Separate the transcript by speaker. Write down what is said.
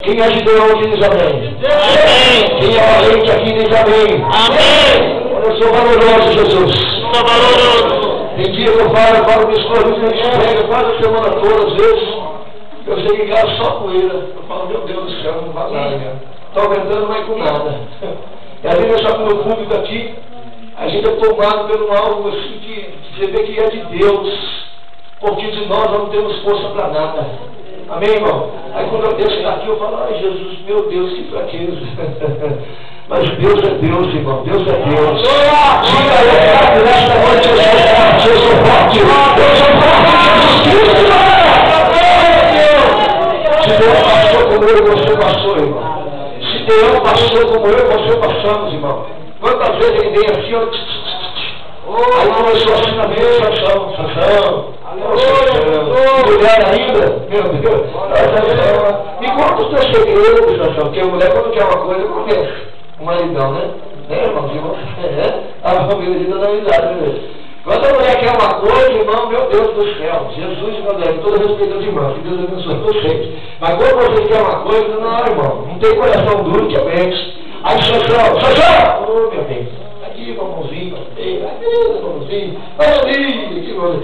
Speaker 1: Quem é Gideão aqui diz amém? Amém. Quem é valente aqui diz amém? Amém. Eu sou valoroso, Jesus. Sou valoroso. Tem dia que eu falo minhas coisas, a gente pega quase a semana toda, às vezes. Eu chego em casa só poeira. Eu falo, meu Deus do céu, não vai nada, né? Estou aguentando, não vai com nada. E às vezes eu só com o meu público aqui, a gente é tomado pelo algo assim que você vê que é de Deus. Porque de nós não temos força para nada. Amém, irmão? Aí quando eu desço daqui, eu falo, ai Jesus, meu Deus, que fraqueza. Mas Deus é Deus, irmão. Deus é Deus. Diga aí, nesta noite eu sou forte, eu sou forte. Eu sou forte, Jesus Cristo. Se Deus passou como eu, você passou, irmão. Se Deus passou como eu, você passamos, irmão. Quantas vezes ele vem assim, ó. Aí começou assim na mesa, Sansão. Mulher ainda, meu Deus. Me conta os teus segredos, Sansão, porque a mulher quando quer uma coisa, conhece o maridão, né? Irmão? A família de toda a amizade, né? Quando a mulher quer uma coisa, irmão, meu Deus do céu, Jesus, meu Deus, toda respeito aos irmãos, que Deus abençoe vocês. Mas quando você quer uma coisa, não, irmão, não tem coração duro que aguente. Aí, Sansão, oh, meu Deus, aqui, mamãozinho, aqui, mamãozinho, que mãozinho.